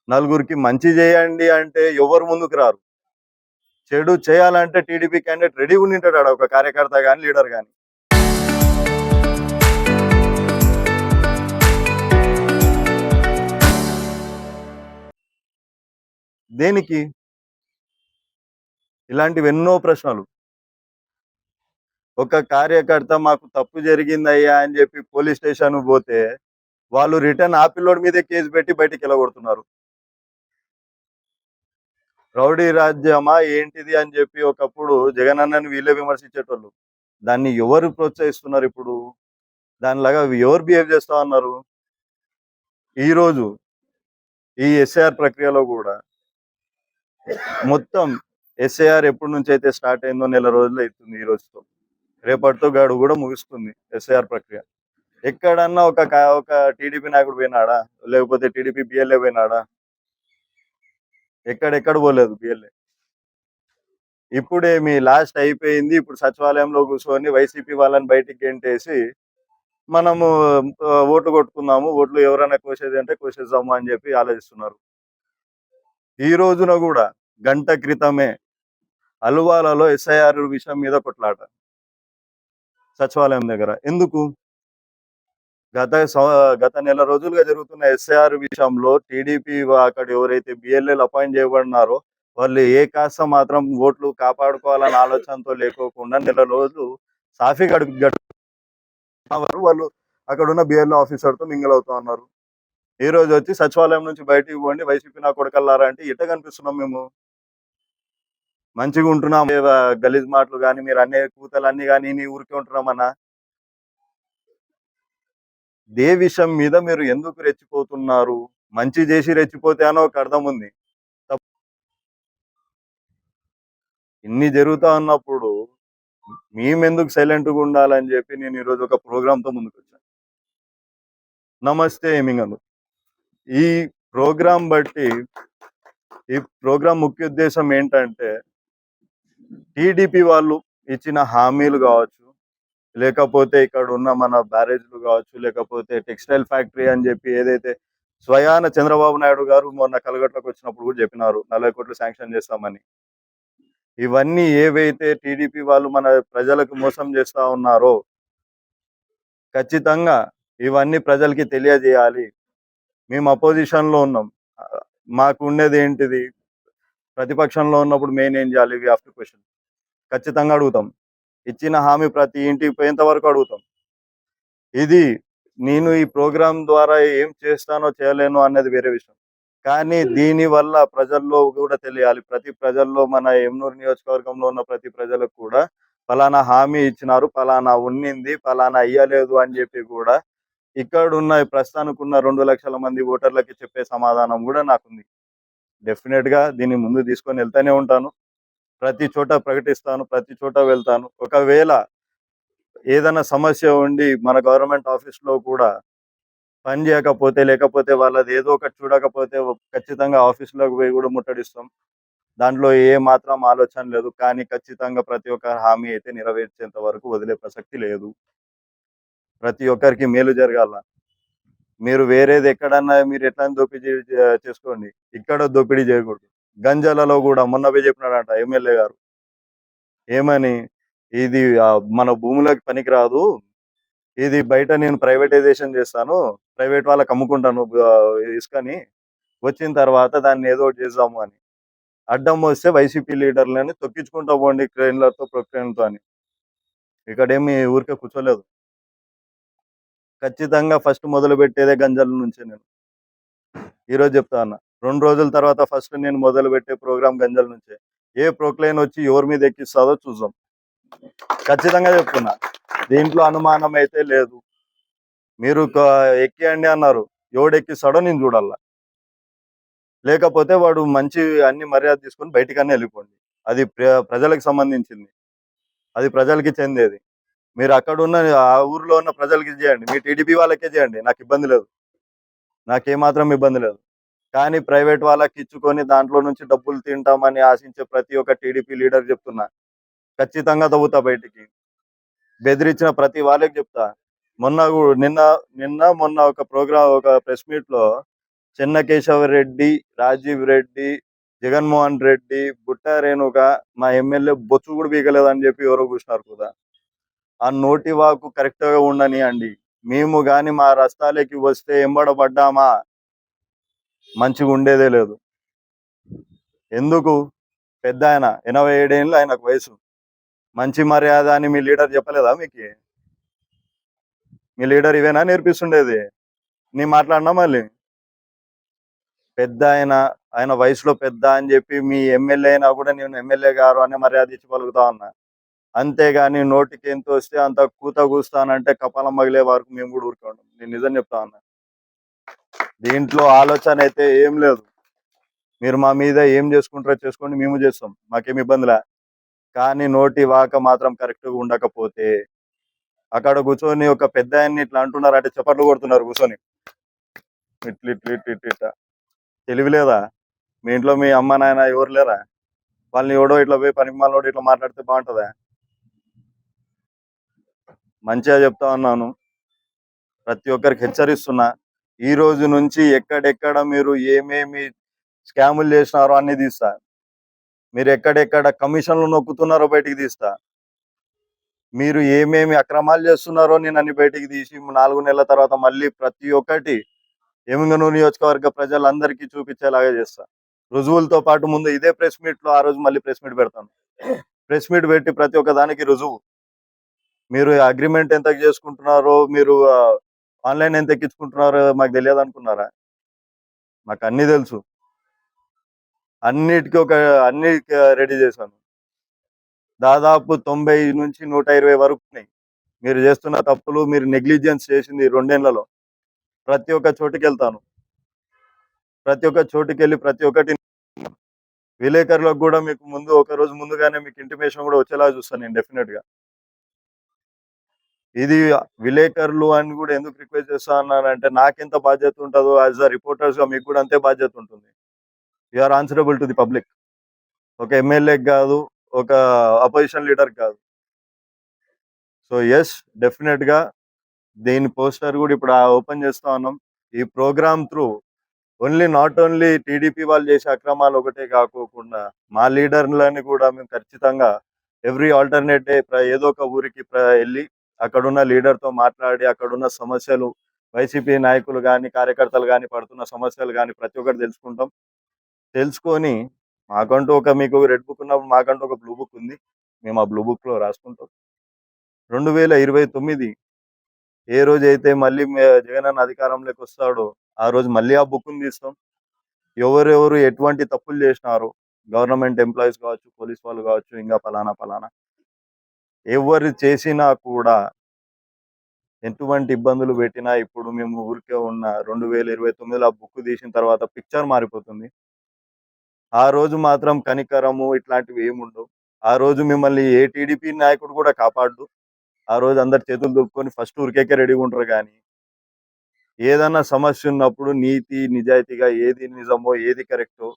నలుగురికి మంచి చేయండి అంటే ఎవరు ముందుకు రారు. చెడు చేయాలంటే టీడీపీ క్యాండిడేట్ రెడీగా ఉండింటాడు ఆడ ఒక కార్యకర్త గాని, లీడర్ గాని. దేనికి? ఇలాంటివెన్నో ప్రశ్నలు. ఒక కార్యకర్త మాకు తప్పు జరిగిందయ్యా అని చెప్పి పోలీస్ స్టేషన్‌కి పోతే, వాళ్ళు రిటర్న్ ఆ పిల్లోడి మీదే కేస్ పెట్టి బయటికెళ్ళగొడుతున్నారు. రౌడీ రాజ్యమా ఏంటిది అని చెప్పి ఒకప్పుడు జగనన్నని వీళ్ళే విమర్శించేటోళ్ళు. దాన్ని ఎవరు ప్రోత్సహిస్తున్నారిప్పుడు? దానిలాగా ఎవరు బిహేవ్ చేస్తా ఉన్నారు? ఈరోజు ఈ ఎస్ఐఆర్ ప్రక్రియలో గూడా మొత్తం ఎస్ఐఆర్ ఎప్పటి నుంచైతే స్టార్ట్ అయిందో నెల రోజులు అయితుంది ఈ రోజుతో. రేపటితో గడువు గూడా ముగుస్తుంది ఎస్ఐఆర్ ప్రక్రియ. ఎక్కడన్నా ఒక టీడీపీ నాయకుడు పోయినాడా? లేకపోతే టీడీపీ బిఎల్ఏ పోయినాడా? ఎక్కడెక్కడ పోలేదు బిఎల్ఏ. ఇప్పుడేమి లాస్ట్ అయిపోయింది. ఇప్పుడు సచివాలయంలో కూర్చొని వైసీపీ వాళ్ళని బయటికి గెంటేసి మనము ఓట్లు కొట్టుకుందాము. ఓట్లు ఎవరైనా కోసేది అంటే కోసేద్దాము అని చెప్పి ఆలోచిస్తున్నారు. ఈ రోజున గూడా గంట క్రితమే అల్వాలలో ఎస్ఐఆర్ విషయం మీద కొట్లాట సచివాలయం దగ్గర. ఎందుకు? గత నెల రోజులుగా జరుగుతున్న ఎస్ఐఆర్ విషయంలో టీడీపీ అక్కడ ఎవరైతే బిఎల్ఏలు అపాయింట్ చేయబడినారో వాళ్ళు ఏ కాస్త మాత్రం ఓట్లు కాపాడుకోవాలన్న ఆలోచనతో లేకోకుండా నెల రోజులు సాఫీగా వాళ్ళు అక్కడ ఉన్న బిఎల్ఏ ఆఫీసర్తో మింగిల్ అవుతా ఉన్నారు. ఈ రోజు వచ్చి సచివాలయం నుంచి బయటికి పోండి వైసీపీ నా కొడకల్లారా అంటే ఎట్ట కనిపిస్తున్నాం మేము? మంచిగా ఉంటున్నాం, గలీజ్ మాటలు కానీ మీరు అనే కూతలు అన్ని కానీ నీ ఊరికే ఉంటున్నామన్నా. దే విషయం మీద మీరు ఎందుకు రెచ్చిపోతున్నారు? మంచి చేసి రెచ్చిపోతే అని ఒక అర్థం ఉంది. ఇన్ని జరుగుతా ఉన్నప్పుడు మేమెందుకు సైలెంట్గా ఉండాలని చెప్పి నేను ఈరోజు ఒక ప్రోగ్రాంతో ముందుకు వచ్చాను. నమస్తే ఎమింగను. ఈ ప్రోగ్రాం బట్టి ఈ ప్రోగ్రాం ముఖ్య ఉద్దేశం ఏంటంటే టీడీపీ వాళ్ళు ఇచ్చిన హామీలు కావచ్చు, లేకపోతే ఇక్కడ ఉన్న మన బ్యారేజ్లు కావచ్చు, లేకపోతే టెక్స్టైల్ ఫ్యాక్టరీ అని చెప్పి ఏదైతే స్వయాన చంద్రబాబు నాయుడు గారు మొన్న కలగట్లకు వచ్చినప్పుడు కూడా చెప్పినారు 40 కోట్లు శాంక్షన్ చేస్తామని. ఇవన్నీ ఏవైతే టీడీపీ వాళ్ళు మన ప్రజలకు మోసం చేస్తా ఉన్నారో ఖచ్చితంగా ఇవన్నీ ప్రజలకి తెలియజేయాలి. మేము అపోజిషన్లో ఉన్నాం. మాకు ఉండేది ఏంటిది? ప్రతిపక్షంలో ఉన్నప్పుడు మెయిన్ ఏం చేయాలి? We have to question. ఖచ్చితంగా అడుగుతాం. ఇచ్చిన హామీ ప్రతి ఇంటికి పోయేంత వరకు అడుగుతాం. ఇది నేను ఈ ప్రోగ్రాం ద్వారా ఏం చేస్తానో చేయలేను అన్నది వేరే విషయం. కానీ దీని వల్ల ప్రజల్లో కూడా తెలియాలి. ప్రతి ప్రజల్లో మన ఎమ్నూరు నియోజకవర్గంలో ఉన్న ప్రతి ప్రజలకు కూడా ఫలానా హామీ ఇచ్చినారు, ఫలానా ఉన్నింది, ఫలానా ఇయ్యలేదు అని చెప్పి కూడా ఇక్కడున్న ప్రస్తుతానికి ఉన్న 2 లక్షల మంది ఓటర్లకి చెప్పే సమాధానం కూడా నాకుంది. డెఫినెట్‌గా దీన్ని ముందుకు తీసుకొని వెళ్తూనే ఉంటాను. ప్రతి చోట ప్రకటిస్తాను, ప్రతి చోట వెళ్తాను. ఒకవేళ ఏదైనా సమస్య ఉండి మన గవర్నమెంట్ ఆఫీస్‌లో కూడా పని చేయకపోతే, లేకపోతే వాళ్ళది ఏదో ఒకటి చూడకపోతే ఖచ్చితంగా ఆఫీస్‌లోకి పోయి కూడా ముట్టడిస్తాం. దాంట్లో ఏ మాత్రం ఆలోచన లేదు. కానీ ఖచ్చితంగా ప్రతి ఒక్క హామీ అయితే నెరవేర్చేంత వరకు వదిలే ప్రసక్తి లేదు. ప్రతి ఒక్కరికి మేలు జరగాల. మీరు వేరేది ఎక్కడన్నా మీరు ఎట్లైనా దోపిడీ చేసుకోండి. ఇక్కడ దోపిడీ చేయకూడదు. గంజాలలో కూడా మొన్న పోయి చెప్పినాడంట ఎమ్మెల్యే గారు. ఏమని? ఇది మన భూములకు పనికిరాదు. ఇది బయట నేను ప్రైవేటైజేషన్ చేస్తాను. ప్రైవేట్ వాళ్ళకి అమ్ముకుంటాను ఇసుకని. వచ్చిన తర్వాత దాన్ని ఏదో ఒకటి చేద్దాము అని. అడ్డం వస్తే వైసీపీ లీడర్లని తొక్కించుకుంటా పోండి క్రేన్లతో, ప్రొక్రేన్‌తో అని. ఇక్కడేమి ఊరికే కూర్చోలేదు. ఖచ్చితంగా ఫస్ట్ మొదలుపెట్టేదే గంజాల నుంచే నేను. ఈరోజు చెప్తా ఉన్నా. 2 రోజుల తర్వాత ఫస్ట్ నేను మొదలుపెట్టే ప్రోగ్రామ్ గంజాల నుంచే. ఏ ప్రొక్లైన్ వచ్చి ఎవరి మీద ఎక్కిస్తాదో చూద్దాం. ఖచ్చితంగా చెప్తున్నా. దీంట్లో అనుమానం అయితే లేదు. మీరు ఎక్కియండి అన్నారు. ఎవడెక్కిస్తాడో నేను చూడాల. లేకపోతే వాడు మంచి అన్ని మర్యాద తీసుకొని బయటికన్నా వెళ్ళిపోండి. అది ప్రజలకు సంబంధించింది. అది ప్రజలకి చెందేది. మీరు అక్కడున్న ఆ ఊర్లో ఉన్న ప్రజలకి చేయండి. మీ టీడీపీ వాళ్ళకే చేయండి. నాకు ఇబ్బంది లేదు. నాకేమాత్రం ఇబ్బంది లేదు. కానీ ప్రైవేట్ వాళ్ళకి ఇచ్చుకొని దాంట్లో నుంచి డబ్బులు తింటామని ఆశించే ప్రతి ఒక్క టీడీపీ లీడర్ చెప్తున్నా. ఖచ్చితంగా తవ్వుతా బయటికి. బెదిరించిన ప్రతి వాళ్ళకి చెప్తా. మొన్న ఒక ప్రెస్ మీట్‌లో చెన్నకేశవరెడ్డి, రాజీవ్ రెడ్డి, జగన్మోహన్ రెడ్డి, బుట్టా రేణుక మా ఎమ్మెల్యే బొచ్చు కూడా పీకలేదని చెప్పి ఎవరో కూర్చున్నారు కదా. ఆ నోటి వాకు కరెక్ట్గా ఉండనియండి. మేము కానీ మా రస్తాలకి వస్తే ఎంబడబడ్డామా మంచిగా ఉండేదే లేదు. ఎందుకు? పెద్ద ఆయన 87 ఏళ్ళు ఆయనకు వయసు. మంచి మర్యాద అని మీ లీడర్ చెప్పలేదా మీకు? మీ లీడర్ ఇవేనా నేర్పిస్తుండేది? నీ మాట్లాడినా మళ్ళీ పెద్ద ఆయన వయసులో పెద్ద అని చెప్పి మీ ఎమ్మెల్యే అయినా కూడా నేను ఎమ్మెల్యే గారు అనే మర్యాద ఇచ్చి పలుకుతా ఉన్నా. అంతేగాని నోటికి ఎంత వస్తే అంత కూత కూస్తానంటే కపాలం మగిలే వరకు మేము కూడా ఊరుకోండి. నేను నిజం చెప్తా ఉన్నా. దీంట్లో ఆలోచన అయితే ఏం లేదు. మీరు మా మీద ఏం చేసుకుంటారో చేసుకోండి, మేము చేస్తాం, మాకేం ఇబ్బందిలే. కానీ నోటి వాక మాత్రం కరెక్ట్గా ఉండకపోతే అక్కడ కూర్చొని ఒక పెద్ద ఆయన్ని ఇట్లా అంటున్నారు అంటే చప్పట్లు కొడుతున్నారు కూర్చొని ఇట్లా ఇట్లా ఇట్లా ఇట్లా ఇట్లా. తెలివి లేదా? మీ ఇంట్లో మీ అమ్మ నాయన ఎవరు లేరా? వాళ్ళని ఎవడో ఇట్లా పోయి పనికి మాలోడు ఇట్లా మాట్లాడితే బాగుంటుందా? మంచిగా చెప్తా ఉన్నాను, ప్రతి ఒక్కరికి హెచ్చరిస్తున్నా. ఈ రోజు నుంచి ఎక్కడెక్కడ మీరు ఏమేమి స్కాములు చేసినారో అన్ని తీస్తా. మీరు ఎక్కడెక్కడ కమిషన్లు నొక్కుతున్నారో బయటికి తీస్తా. మీరు ఏమేమి అక్రమాలు చేస్తున్నారో నేను అన్ని బయటికి తీసి 4 నెలల తర్వాత మళ్ళీ ప్రతి ఒక్కటి ఎమ్మిగనూరు నియోజకవర్గ ప్రజలందరికీ చూపించేలాగా చేస్తా. రుజువులతో పాటు ముందు ఇదే ప్రెస్ మీట్ లో ఆ రోజు మళ్ళీ ప్రెస్ మీట్ పెడతాను. ప్రెస్ మీట్ పెట్టి ప్రతి ఒక్క దానికి రుజువు. మీరు అగ్రిమెంట్ ఎంత చేసుకుంటున్నారో, మీరు ఆన్లైన్ ఎంత ఎక్కించుకుంటున్నారో మాకు తెలియదు అనుకున్నారా? మాకు అన్ని తెలుసు. అన్ని రెడీ చేశాను. దాదాపు 90 నుంచి 120 వరకు ఉన్నాయి. మీరు చేస్తున్న తప్పులు, మీరు నెగ్లిజెన్స్ చేసింది 2 ఏళ్లలో ప్రతి ఒక్క చోటుకి వెళ్తాను. ప్రతి ఒక్క చోటుకి వెళ్ళి ప్రతి ఒక్కటి విలేకరులకు కూడా మీకు ముందు ఒక రోజు ముందుగానే మీకు ఇంటిమేషన్ కూడా వచ్చేలా చూస్తాను నేను డెఫినెట్ గా. ఇది విలేకరులు అని కూడా ఎందుకు రిక్వెస్ట్ చేస్తా అన్నానంటే, నాకెంత బాధ్యత ఉంటుందో యాజ్ అ రిపోర్టర్స్ గా మీకు కూడా అంతే బాధ్యత ఉంటుంది. You are answerable to the public. ఒక ఎమ్మెల్యే కాదు, ఒక అపోజిషన్ లీడర్ కాదు. సో ఎస్, డెఫినెట్ గా దీని పోస్టర్ కూడా ఇప్పుడు ఓపెన్ చేస్తా ఉన్నాం. ఈ programme through not only TDP వాళ్ళు చేసే అక్రమాలు ఒకటే కాకోకుండా మా లీడర్లని కూడా మేము ఖచ్చితంగా ఎవ్రీ ఆల్టర్నేట్ డే ఏదో ఒక ఊరికి వెళ్ళి అక్కడున్న లీడర్తో మాట్లాడి అక్కడున్న సమస్యలు, వైసీపీ నాయకులు కానీ కార్యకర్తలు కానీ పడుతున్న సమస్యలు కానీ ప్రతి ఒక్కటి తెలుసుకుంటాం. తెలుసుకొని మాకంటూ మీకు రెడ్ బుక్ ఉన్నప్పుడు మాకంటూ ఒక బ్లూ బుక్ ఉంది. మేము ఆ బ్లూ బుక్లో రాసుకుంటాం. 2029 ఏ రోజైతే మళ్ళీ జగన్ అన్న అధికారంలోకి వస్తాడో ఆ రోజు మళ్ళీ ఆ బుక్ని తీస్తాం. ఎవరెవరు ఎటువంటి తప్పులు చేసినారో, గవర్నమెంట్ ఎంప్లాయీస్ కావచ్చు, పోలీస్ వాళ్ళు కావచ్చు, ఇంకా పలానా ఎవరు చేసినా కూడా ఎటువంటి ఇబ్బందులు పెట్టినా ఇప్పుడు మేము ఊరికే ఉన్న 2029లో ఆ బుక్ తీసిన తర్వాత పిక్చర్ మారిపోతుంది. ఆ రోజు మాత్రం కనికరము ఇట్లాంటివి ఏముండవు. ఆ రోజు మిమ్మల్ని ఏ టీడీపీ నాయకుడు కూడా కాపాడు. ఆ రోజు అందరు చేతులు దులుపుకొని ఫస్ట్ ఊరికేకే రెడీగా ఉంటారు. కానీ ఏదన్నా సమస్య ఉన్నప్పుడు నీతి నిజాయితీగా ఏది నిజమో ఏది కరెక్టో